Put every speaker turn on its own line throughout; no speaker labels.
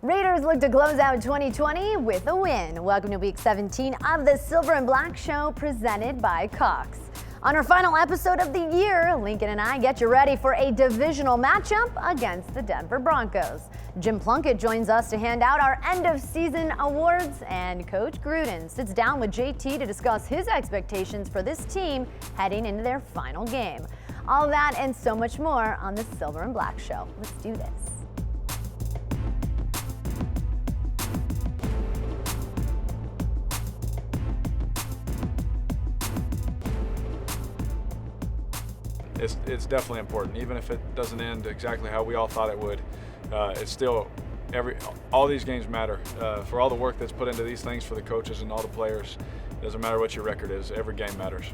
Raiders look to close out 2020 with a win. Welcome to Week 17 of the Silver and Black Show, presented by Cox. On our final episode of the year, Lincoln and I get you ready for a divisional matchup against the Denver Broncos. Jim Plunkett joins us to hand out our end-of-season awards, and Coach Gruden sits down with JT to discuss his expectations for this team heading into their final game. All that and so much more on the Silver and Black Show. Let's do this.
It's definitely important, even if it doesn't end exactly how we all thought it would. It's still all these games matter for all the work that's put into these things for the coaches and all the players. It doesn't matter what your record is, every game matters.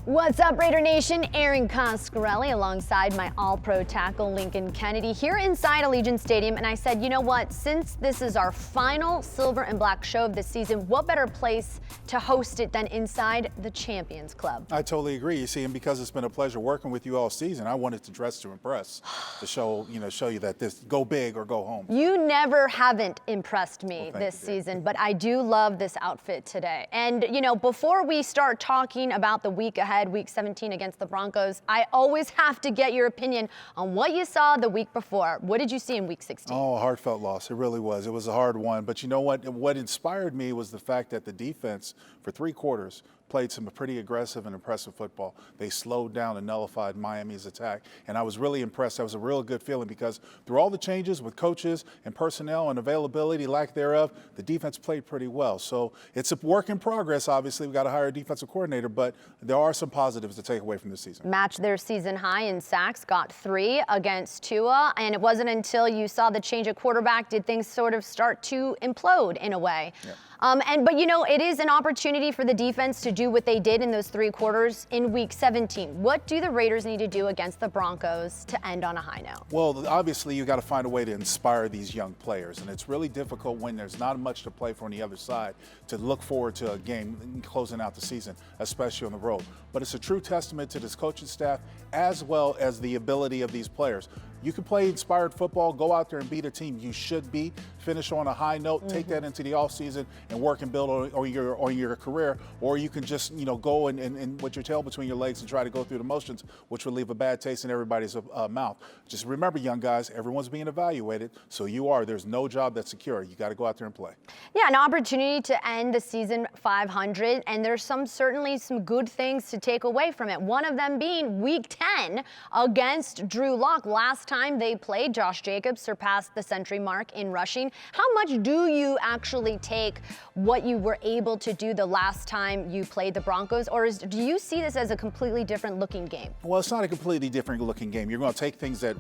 What's up, Raider Nation? Erin Coscarelli alongside my all-pro tackle Lincoln Kennedy here inside Allegiant Stadium, and I said, you know what, since this is our final Silver and Black show of the season, what better place to host it than inside the Champions Club?
I totally agree. You see, and because it's been a pleasure working with you all season, I wanted to dress to impress, to show you that this go big or go home.
You never haven't impressed me this season, but I do love this outfit today. And before we start talking about the week ahead, Week 17 against the Broncos, I always have to get your opinion on what you saw the week before. What did you see in Week 16?
Oh, a heartfelt loss. It really was. It was a hard one. But you know what? What inspired me was the fact that the defense, for 3 quarters, played some pretty aggressive and impressive football. They slowed down and nullified Miami's attack. And I was really impressed. That was a real good feeling because through all the changes with coaches and personnel and availability, lack thereof, the defense played pretty well. So it's a work in progress. Obviously, we've got to hire a defensive coordinator, but there are some positives to take away from this season.
Matched their season high in sacks, got 3 against Tua, and it wasn't until you saw the change of quarterback did things sort of start to implode in a way. Yeah. But it is an opportunity for the defense to do what they did in those 3 quarters in Week 17. What do the Raiders need to do against the Broncos to end on a high note?
Well, obviously, you got to find a way to inspire these young players, and it's really difficult when there's not much to play for on the other side to look forward to a game closing out the season, especially on the road. But it's a true testament to this coaching staff as well as the ability of these players. You can play inspired football, go out there and beat a team you should beat, finish on a high note, take that into the offseason and work and build on your career, or you can just go and with your tail between your legs and try to go through the motions, which would leave a bad taste in everybody's mouth. Just remember, young guys, everyone's being evaluated, so there's no job that's secure. You got to go out there and play. Yeah,
an opportunity to end the season 500, and there's certainly some good things to take away from it. One of them being Week 10 against Drew Lock. Last time they played, Josh Jacobs surpassed the century mark in rushing. How much do you actually take what you were able to do the last time you played the Broncos, or do you see this as a completely different looking game?
Well, it's not a completely different looking game. You're going to take things that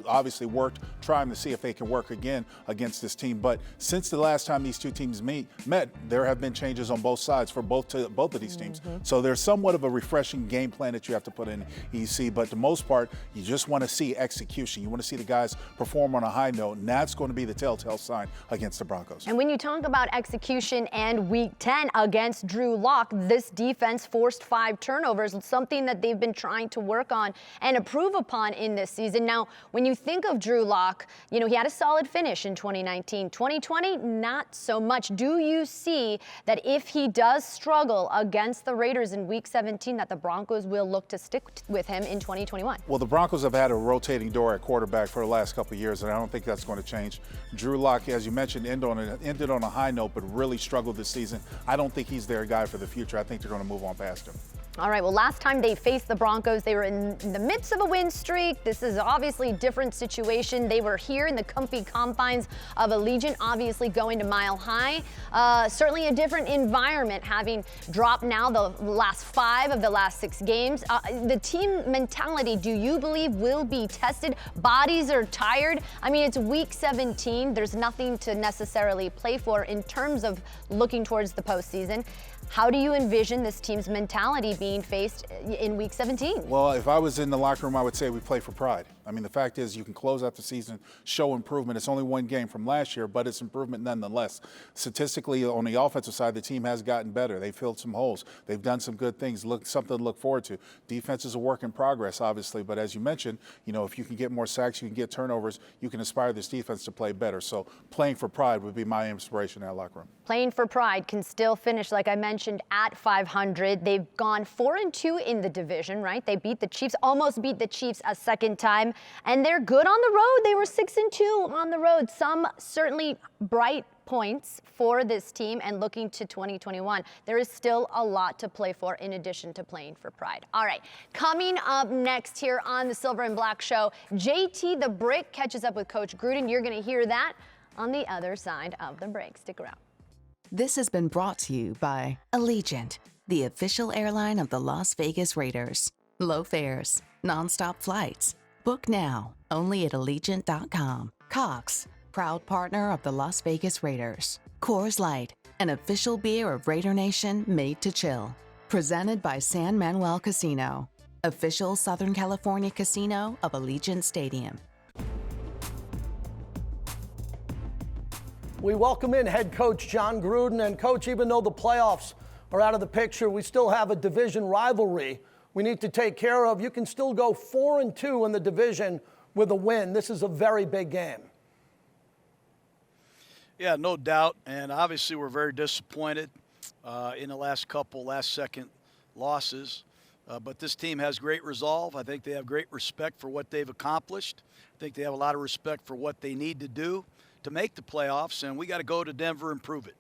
obviously worked, try them to see if they can work again against this team. But since the last time these two teams met, there have been changes on both sides for both of these teams. So there's somewhat of a refreshing game plan that you have to put in EC. But the most part, you just want to see execution. You want to see the guys perform on a high note, and that's going to be the telltale sign against the Broncos.
And when you talk about execution and Week 10 against Drew Lock, this defense forced 5 turnovers, something that they've been trying to work on and improve upon in this season. Now, when you think of Drew Lock, he had a solid finish in 2019. 2020, not so much. Do you see that if he does struggle against the Raiders in Week 17, that the Broncos will look to stick with him in 2021?
Well, the Broncos have had a rotating door at quarterback for the last couple of years, and I don't think that's going to change. Drew Lock, as you mentioned, ended on a high note, but really struggled this season. I don't think he's their guy for the future. I think they're going to move on past him.
All right, well, last time they faced the Broncos, they were in the midst of a win streak. This is obviously a different situation. They were here in the comfy confines of Allegiant, obviously going to Mile High. Certainly a different environment, having dropped now the last 5 of the last 6 games. The team mentality, do you believe, will be tested? Bodies are tired. I mean, it's Week 17. There's nothing to necessarily play for in terms of looking towards the postseason. How do you envision this team's mentality being faced in Week 17?
Well, if I was in the locker room, I would say we play for pride. I mean, the fact is you can close out the season, show improvement. It's only one game from last year, but it's improvement nonetheless. Statistically, on the offensive side, the team has gotten better. They've filled some holes. They've done some good things, something to look forward to. Defense is a work in progress, obviously, but as you mentioned, if you can get more sacks, you can get turnovers, you can inspire this defense to play better. So playing for pride would be my inspiration in that locker room.
Playing for pride can still finish, like I mentioned, at 500. They've gone 4-2 in the division, right? They beat the Chiefs, almost beat the Chiefs a second time, and they're good on the road. They were 6-2 on the road. Some certainly bright points for this team, and looking to 2021. There is still a lot to play for in addition to playing for pride. All right, coming up next here on the Silver and Black Show, JT the Brick catches up with Coach Gruden. You're going to hear that on the other side of the break. Stick around.
This has been brought to you by Allegiant, the official airline of the Las Vegas Raiders. Low fares, nonstop flights. Book now, only at Allegiant.com. Cox, proud partner of the Las Vegas Raiders. Coors Light, an official beer of Raider Nation made to chill. Presented by San Manuel Casino, official Southern California casino of Allegiant Stadium.
We welcome in head coach John Gruden. And coach, even though the playoffs are out of the picture, we still have a division rivalry we need to take care of. You can still go 4-2 in the division with a win. This is a very big game.
Yeah, no doubt. And obviously we're very disappointed in the last second losses. But this team has great resolve. I think they have great respect for what they've accomplished. I think they have a lot of respect for what they need to do to make the playoffs, and we got to go to Denver and prove it.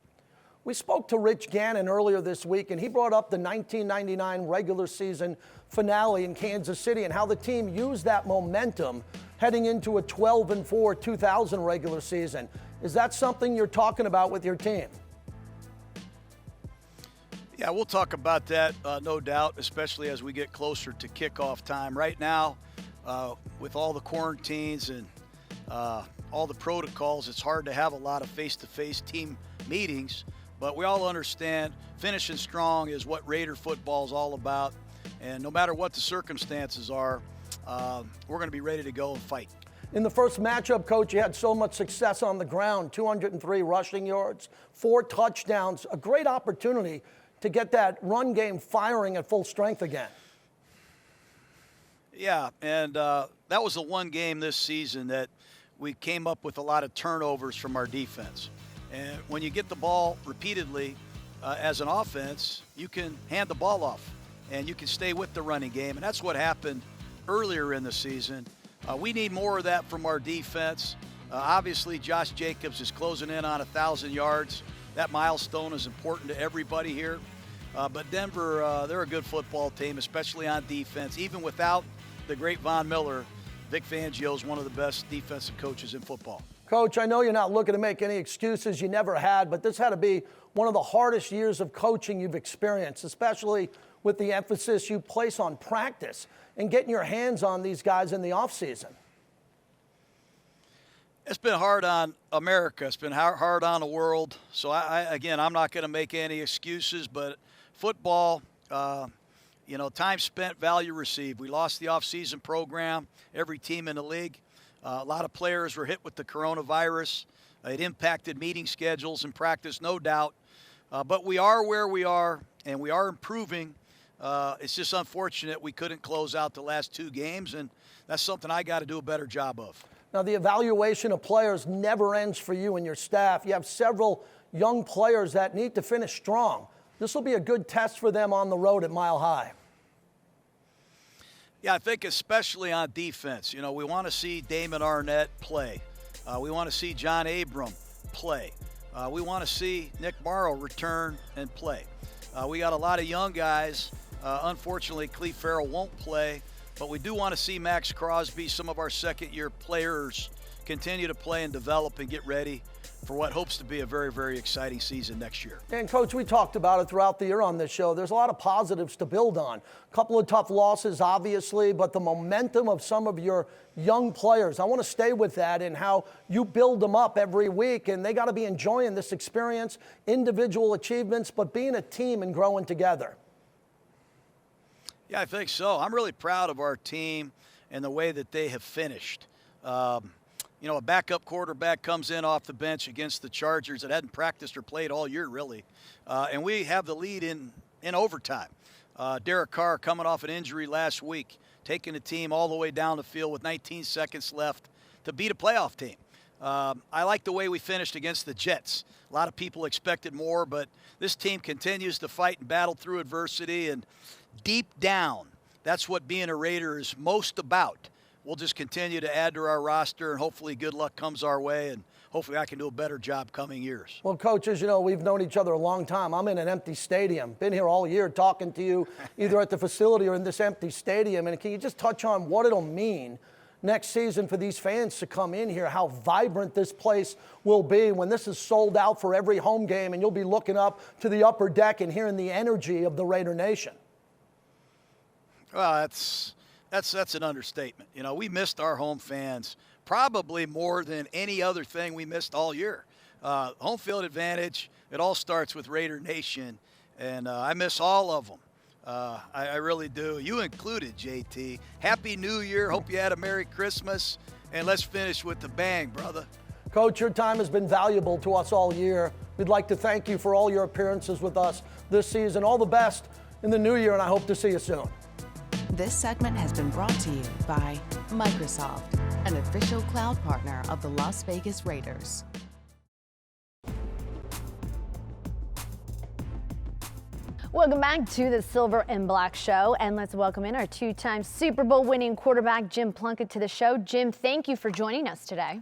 We spoke to Rich Gannon earlier this week, and he brought up the 1999 regular season finale in Kansas City and how the team used that momentum heading into a 12-4 2000 regular season. Is that something you're talking about with your team?
Yeah, we'll talk about that, no doubt, especially as we get closer to kickoff time. Right now, with all the quarantines and all the protocols, it's hard to have a lot of face-to-face team meetings, but we all understand finishing strong is what Raider football is all about, and no matter what the circumstances are, we're going to be ready to go and fight.
In the first matchup, coach, you had so much success on the ground, 203 rushing yards, 4 touchdowns, a great opportunity to get that run game firing at full strength again.
Yeah, and that was the one game this season that we came up with a lot of turnovers from our defense. And when you get the ball repeatedly as an offense, you can hand the ball off and you can stay with the running game. And that's what happened earlier in the season. We need more of that from our defense. Obviously, Josh Jacobs is closing in on 1,000 yards. That milestone is important to everybody here. But Denver, they're a good football team, especially on defense. Even without the great Von Miller, Vic Fangio is one of the best defensive coaches in football.
Coach, I know you're not looking to make any excuses you never had, but this had to be one of the hardest years of coaching you've experienced, especially with the emphasis you place on practice and getting your hands on these guys in the offseason.
It's been hard on America. It's been hard on the world. So, I'm not going to make any excuses, but football, time spent, value received. We lost the off-season program, every team in the league. A lot of players were hit with the coronavirus. It impacted meeting schedules and practice, no doubt. But we are where we are, and we are improving. It's just unfortunate we couldn't close out the last 2 games, and that's something I got to do a better job of.
Now, the evaluation of players never ends for you and your staff. You have several young players that need to finish strong. This will be a good test for them on the road at Mile High.
Yeah, I think especially on defense. We want to see Damon Arnett play. We want to see John Abram play. We want to see Nick Morrow return and play. We got a lot of young guys. Unfortunately, Cleve Farrell won't play, but we do want to see Max Crosby, some of our second-year players, continue to play and develop and get ready for what hopes to be a very, very exciting season next year.
And, Coach, we talked about it throughout the year on this show. There's a lot of positives to build on. A couple of tough losses, obviously, but the momentum of some of your young players, I want to stay with that and how you build them up every week, and they got to be enjoying this experience, individual achievements, but being a team and growing together.
Yeah, I think so. I'm really proud of our team and the way that they have finished. You know, a backup quarterback comes in off the bench against the Chargers that hadn't practiced or played all year, really. And we have the lead in overtime. Derek Carr coming off an injury last week, taking the team all the way down the field with 19 seconds left to beat a playoff team. I like the way we finished against the Jets. A lot of people expected more, but this team continues to fight and battle through adversity. And deep down, that's what being a Raider is most about. We'll just continue to add to our roster, and hopefully good luck comes our way, and hopefully I can do a better job coming years.
Well, Coach, as you know, we've known each other a long time. I'm in an empty stadium. Been here all year talking to you either at the facility or in this empty stadium. And can you just touch on what it'll mean next season for these fans to come in here, how vibrant this place will be when this is sold out for every home game and you'll be looking up to the upper deck and hearing the energy of the Raider Nation?
Well, that's an understatement. You know, we missed our home fans probably more than any other thing we missed all year. Home field advantage, it all starts with Raider Nation, and I miss all of them. I really do. You included, JT. Happy New Year. Hope you had a Merry Christmas, and let's finish with the bang, brother.
Coach, your time has been valuable to us all year. We'd like to thank you for all your appearances with us this season. All the best in the new year, and I hope to see you soon.
This segment has been brought to you by Microsoft, an official cloud partner of the Las Vegas Raiders.
Welcome back to the Silver and Black Show, and let's welcome in our two-time Super Bowl winning quarterback, Jim Plunkett, to the show. Jim, thank you for joining us today.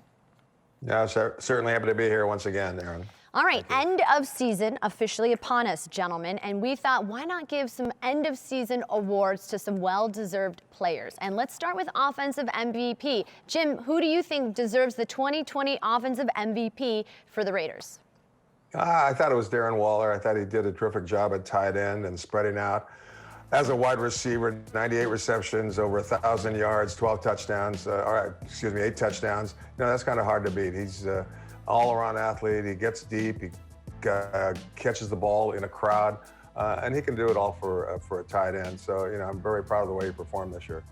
Yeah, certainly happy to be here once again, Erin.
All right, end of season officially upon us, gentlemen, and we thought, why not give some end of season awards to some well-deserved players? And let's start with offensive MVP. Jim, who do you think deserves the 2020 offensive MVP for the Raiders?
I thought it was Darren Waller. I thought he did a terrific job at tight end and spreading out. As a wide receiver, 98 receptions, over 1,000 yards, 12 touchdowns, 8 touchdowns. You know, that's kind of hard to beat. He's all-around athlete. He gets deep. He catches the ball in a crowd, and he can do it all for a tight end. So, you know, I'm very proud of the way he performed this year.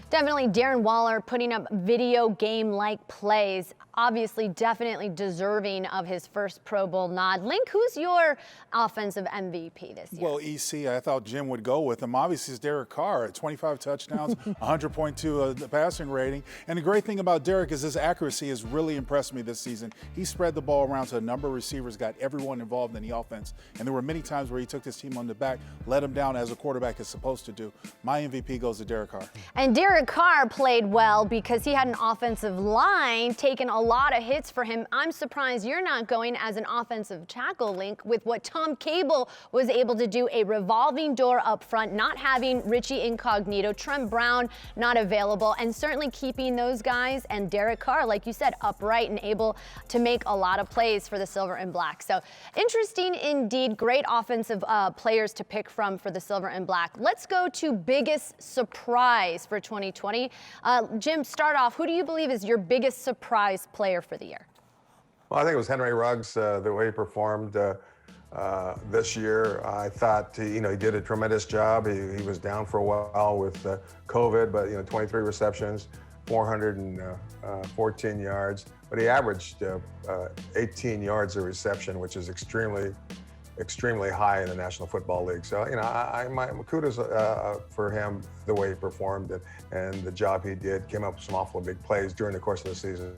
Definitely Darren Waller putting up video game-like plays. Obviously, definitely deserving of his first Pro Bowl nod. Link, who's your offensive MVP this year?
Well, EC, I thought Jim would go with him. Obviously, it's Derek Carr at 25 touchdowns, 100.2 passing rating. And the great thing about Derek is his accuracy has really impressed me this season. He spread the ball around to a number of receivers, got everyone involved in the offense. And there were many times where he took his team on the back, let him down as a quarterback is supposed to do. My MVP goes to Derek Carr.
And Derek Carr played well because he had an offensive line taking a lot of hits for him. I'm surprised you're not going as an offensive tackle, Link, with what Tom Cable was able to do, a revolving door up front, not having Richie Incognito, Trent Brown not available, and certainly keeping those guys and Derek Carr, like you said, upright and able to make a lot of plays for the Silver and Black. So interesting indeed. Great offensive players to pick from for the Silver and Black. Let's go to biggest surprise for 2020. Jim, start off. Who do you believe is your biggest surprise player for the year?
Well, I think it was Henry Ruggs, the way he performed this year. I thought, he did a tremendous job. He was down for a while with COVID, but, 23 receptions, 414 yards. But he averaged 18 yards a reception, which is extremely high in the National Football League. So, my kudos for him, the way he performed and the job he did, came up with some awful big plays during the course of the season.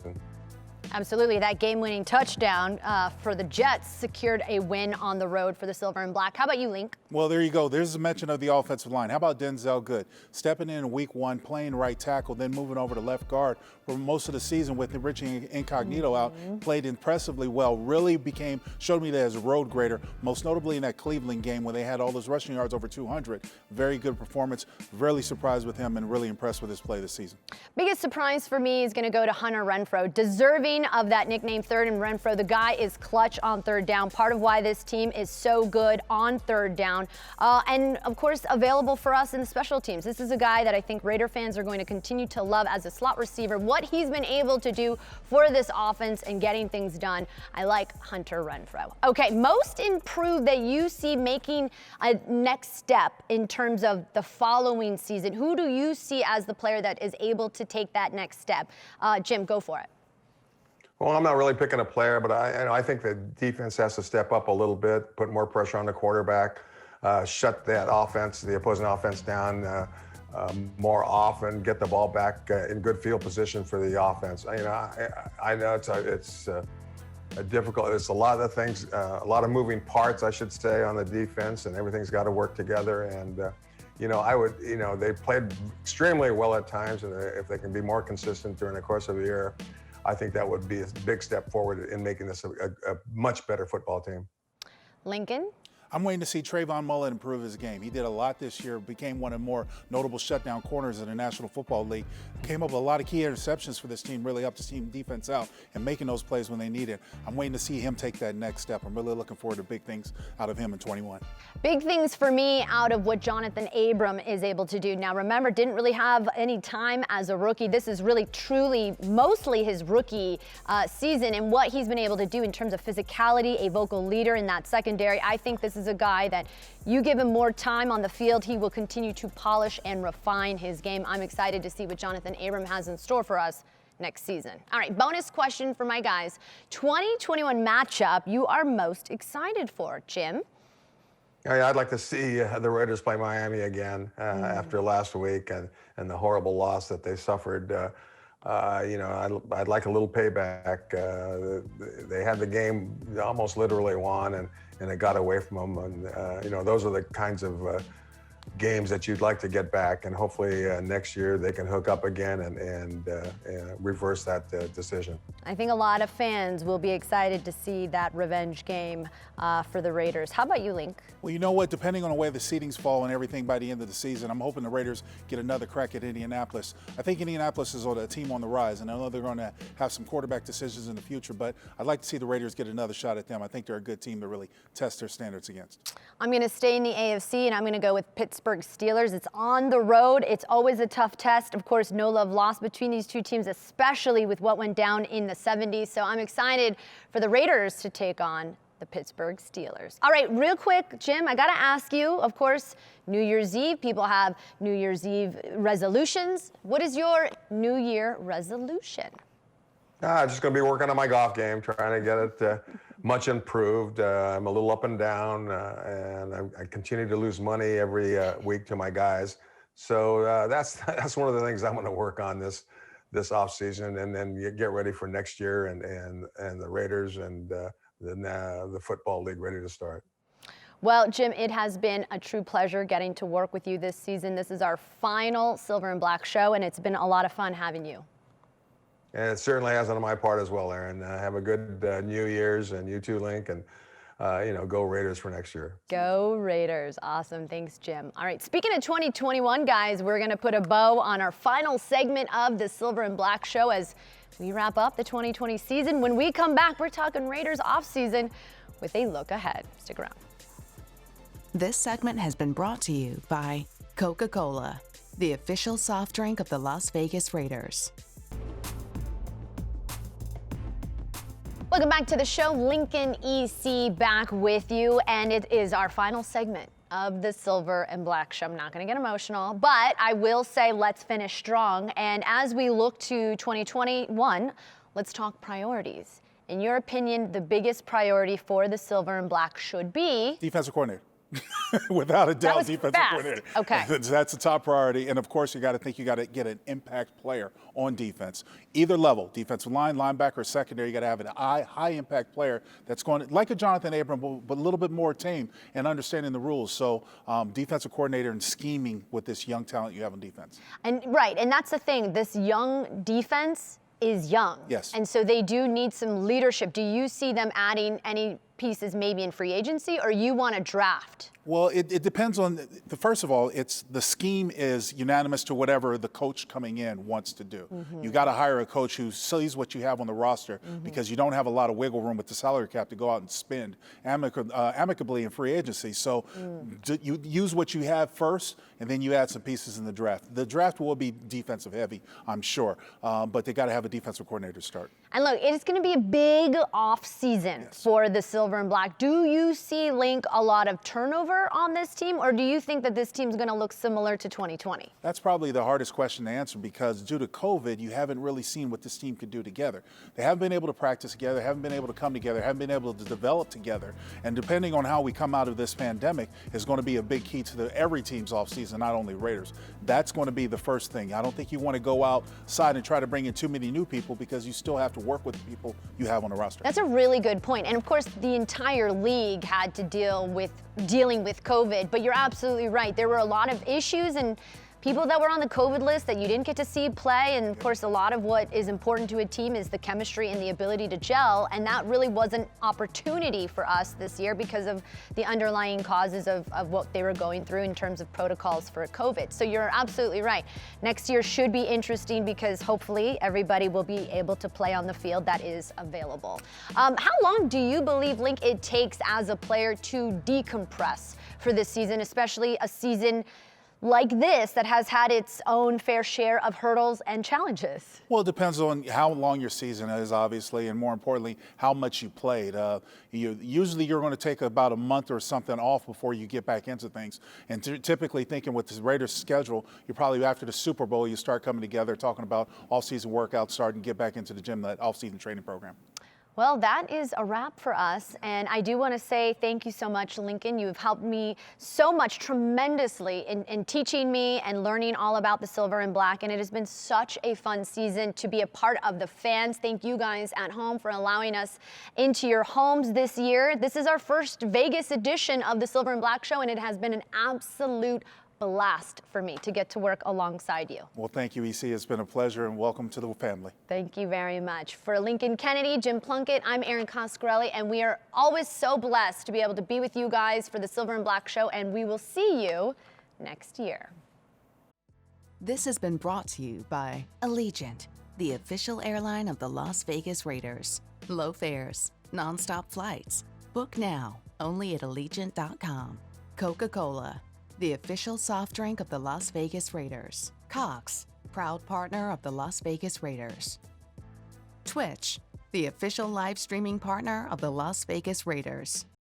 Absolutely. That game-winning touchdown for the Jets secured a win on the road for the Silver and Black. How about you, Link?
Well, there you go. There's a mention of the offensive line. How about Denzel Good? Stepping in week one, playing right tackle, then moving over to left guard for most of the season with Richie Incognito out, played impressively well, really showed me that as a road grader, most notably in that Cleveland game when they had all those rushing yards over 200. Very good performance. Really surprised with him and really impressed with his play this season.
Biggest surprise for me is going to go to Hunter Renfrow, deserving sign of that nickname third and Renfro. The guy is clutch on third down. Part of why this team is so good on third down. And of course, available for us in the special teams. This is a guy that I think Raider fans are going to continue to love as a slot receiver. What he's been able to do for this offense and getting things done. I like Hunter Renfro. Okay, most improved that you see making a next step in terms of the following season. Who do you see as the player that is able to take that next step? Jim, go for it.
Well, I'm not really picking a player, but I think the defense has to step up a little bit, put more pressure on the quarterback, shut that offense, the opposing offense down more often, get the ball back in good field position for the offense. I know it's difficult. It's a lot of things, a lot of moving parts, I should say, on the defense, and everything's got to work together. And they played extremely well at times, and if they can be more consistent during the course of the year, I think that would be a big step forward in making this a much better football team.
Lincoln?
I'm waiting to see Trayvon Mullen improve his game. He did a lot this year, became one of the more notable shutdown corners in the National Football League. Came up with a lot of key interceptions for this team, really helped the team defense out and making those plays when they need it. I'm waiting to see him take that next step. I'm really looking forward to big things out of him in 21.
Big things for me out of what Jonathan Abram is able to do. Now, remember, didn't really have any time as a rookie. This is really, truly, mostly his rookie season, and what he's been able to do in terms of physicality, a vocal leader in that secondary. I think this is a guy that you give him more time on the field, he will continue to polish and refine his game. I'm excited to see what Jonathan Abram has in store for us next season. All right, bonus question for my guys. 2021 matchup you are most excited for, Jim?
I'd like to see the Raiders play Miami again after last week and the horrible loss that they suffered. I'd like a little payback. They had the game almost literally won, and it got away from them. And those are the kinds of games that you'd like to get back, and hopefully next year they can hook up again and reverse that decision.
I think a lot of fans will be excited to see that revenge game for the Raiders. How about you, Link?
Well, you know what? Depending on the way the seedings fall and everything by the end of the season, I'm hoping the Raiders get another crack at Indianapolis. I think Indianapolis is a team on the rise, and I know they're going to have some quarterback decisions in the future, but I'd like to see the Raiders get another shot at them. I think they're a good team to really test their standards against. I'm
going to stay in the AFC, and I'm going to go with Pittsburgh Steelers. It's on the road. It's always a tough test. Of course, no love lost between these two teams, especially with what went down in the 70s. So I'm excited for the Raiders to take on the Pittsburgh Steelers. All right, real quick, Jim, I got to ask you, of course, New Year's Eve. People have New Year's Eve resolutions. What is your New Year resolution?
Just going to be working on my golf game, trying to get it much improved. I'm a little up and down, and I continue to lose money every week to my guys. So that's one of the things I'm going to work on this off season, and then get ready for next year and the Raiders and the football league ready to start.
Well, Jim, it has been a true pleasure getting to work with you this season. This is our final Silver and Black show, and it's been a lot of fun having you.
And it certainly has on my part as well, Erin. Have a good New Year's, and you too, Link, and go Raiders for next year.
Go Raiders. Awesome. Thanks, Jim. All right, speaking of 2021, guys, we're going to put a bow on our final segment of the Silver and Black show as we wrap up the 2020 season. When we come back, we're talking Raiders offseason with a look ahead. Stick around.
This segment has been brought to you by Coca-Cola, the official soft drink of the Las Vegas Raiders.
Welcome back to the show. Lincoln EC back with you, and it is our final segment of the Silver and Black show. I'm not going to get emotional, but I will say let's finish strong. And as we look to 2021, let's talk priorities. In your opinion, the biggest priority for the Silver and Black should be?
Defensive coordinator. Without a doubt, defensive coordinator.
Okay.
That's the top priority. And of course, you got to get an impact player on defense. Either level, defensive line, linebacker, secondary, you got to have an high impact player that's going like a Jonathan Abram, but a little bit more tame and understanding the rules. So defensive coordinator and scheming with this young talent you have on defense. And
that's the thing. This young defense is young.
Yes.
And so they do need some leadership. Do you see them adding any pieces maybe in free agency, or you want to draft?
Well, it depends on, first of all, it's the scheme is unanimous to whatever the coach coming in wants to do. You got to hire a coach who sees what you have on the roster because you don't have a lot of wiggle room with the salary cap to go out and spend amicably in free agency. So you use what you have first, and then you add some pieces in the draft. The draft will be defensive heavy, I'm sure, but they got to have a defensive coordinator to start.
And look, it's going to be a big off season for the Silver and Black. Do you see, Link, a lot of turnover on this team, or do you think that this team's going to look similar to 2020?
That's probably the hardest question to answer because due to COVID, you haven't really seen what this team could do together. They haven't been able to practice together, haven't been able to come together, haven't been able to develop together. And depending on how we come out of this pandemic is going to be a big key to every team's offseason, not only Raiders. That's going to be the first thing. I don't think you want to go outside and try to bring in too many new people because you still have to work with the people you have on the roster.
That's a really good point. And of course, the entire league had to dealing with COVID, but you're absolutely right. There were a lot of issues and people that were on the COVID list that you didn't get to see play. And of course, a lot of what is important to a team is the chemistry and the ability to gel. And that really was an opportunity for us this year because of the underlying causes of what they were going through in terms of protocols for COVID. So you're absolutely right. Next year should be interesting because hopefully everybody will be able to play on the field that is available. How long do you believe, Link, it takes as a player to decompress for this season, especially a season like this that has had its own fair share of hurdles and challenges?
Well, it depends on how long your season is, obviously, and more importantly, how much you played. Usually you're going to take about a month or something off before you get back into things. And typically thinking with the Raiders' schedule, you're probably after the Super Bowl, you start coming together, talking about off-season workouts, starting to get back into the gym, that off-season training program.
Well, that is a wrap for us. And I do want to say thank you so much, Lincoln. You have helped me so much tremendously in teaching me and learning all about the Silver and Black. And it has been such a fun season to be a part of the fans. Thank you guys at home for allowing us into your homes this year. This is our first Vegas edition of the Silver and Black Show, and it has been an absolute blast for me to get to work alongside you.
Well, thank you, EC. It's been a pleasure, and welcome to the family.
Thank you very much. For Lincoln Kennedy, Jim Plunkett, I'm Erin Coscarelli, and we are always so blessed to be able to be with you guys for the Silver and Black Show, and we will see you next year.
This has been brought to you by Allegiant, the official airline of the Las Vegas Raiders. Low fares, nonstop flights. Book now, only at Allegiant.com. Coca-Cola, the official soft drink of the Las Vegas Raiders. Cox, proud partner of the Las Vegas Raiders. Twitch, the official live streaming partner of the Las Vegas Raiders.